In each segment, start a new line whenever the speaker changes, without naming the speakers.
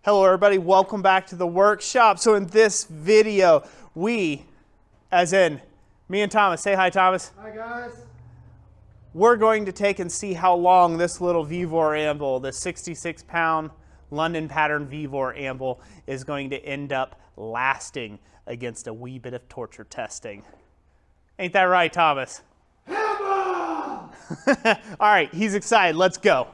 Hello everybody, welcome back to the workshop. So in this video, we, as in me and Thomas, say hi Thomas.
Hi guys.
We're going to take and see how long this little Vevor anvil, the 66-pound London pattern Vevor anvil, is going to end up lasting against a wee bit of torture testing. Ain't that right, Thomas?
Hammer!
All right, he's excited, let's go.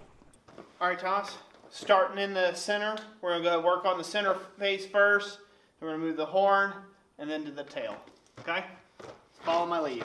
All right, Thomas. Starting in the center, we're going to go work on the center face first. Then we're going to move the horn and then to the tail. Okay? Follow my lead.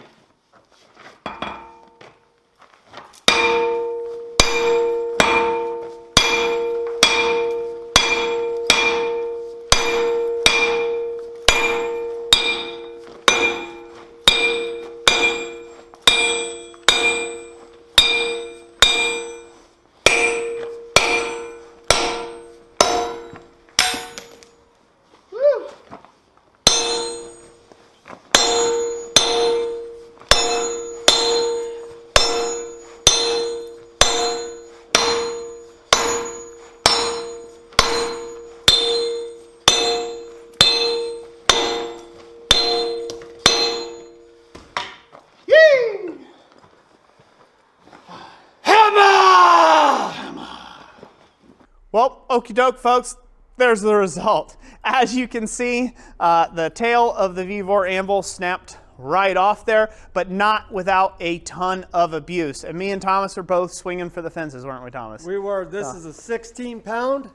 Well, okie doke, folks, there's the result. As you can see, the tail of the Vevor anvil snapped right off there, but not without a ton of abuse. And me and Thomas are both swinging for the fences, weren't we, Thomas?
We were. This is a 16-pound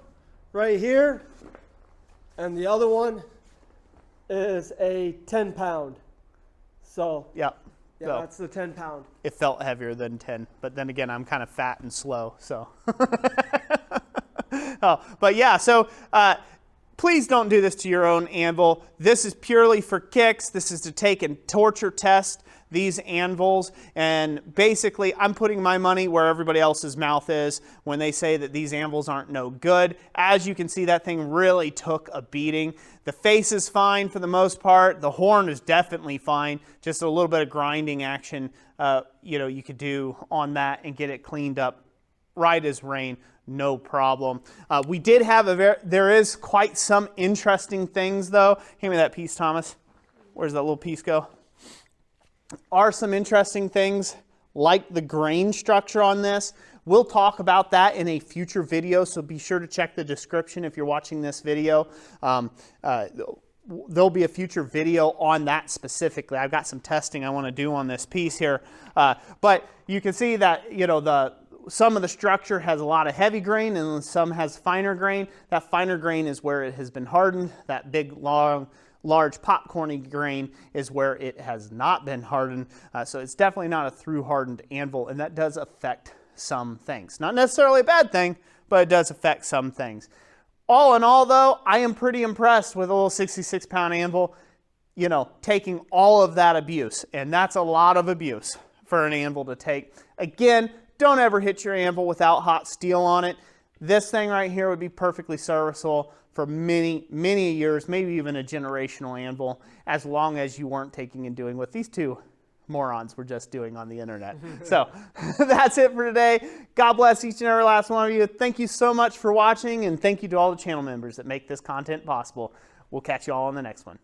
right here, and the other one is a 10-pound. So
yeah, so
that's the 10-pound.
It felt heavier than 10, but then again, I'm kind of fat and slow, so. But yeah, so please don't do this to your own anvil. This is purely for kicks. This is to take and torture test these anvils. And basically, I'm putting my money where everybody else's mouth is when they say that these anvils aren't no good. As you can see, that thing really took a beating. The face is fine for the most part. The horn is definitely fine. Just a little bit of grinding action, you could do on that and get it cleaned up right as rain. No problem. We did have there is quite some interesting things though. Hand me that piece, Thomas. Where's that little piece go? Are some interesting things like the grain structure on this. We'll talk about that in a future video, so be sure to check the description if you're watching this video. There'll be a future video on that specifically. I've got some testing I want to do on this piece here. But you can see that, some of the structure has a lot of heavy grain and some has finer grain. That finer grain is where it has been hardened. That big, large popcorny grain is where it has not been hardened. So it's definitely not a through hardened anvil, and that does affect some things. Not necessarily a bad thing, but it does affect some things. All in all though, I am pretty impressed with a little 66-pound anvil, taking all of that abuse. And that's a lot of abuse for an anvil to take. Again, don't ever hit your anvil without hot steel on it. This thing right here would be perfectly serviceable for many, many years, maybe even a generational anvil, as long as you weren't taking and doing what these two morons were just doing on the internet. So that's it for today. God bless each and every last one of you. Thank you so much for watching, and thank you to all the channel members that make this content possible. We'll catch you all on the next one.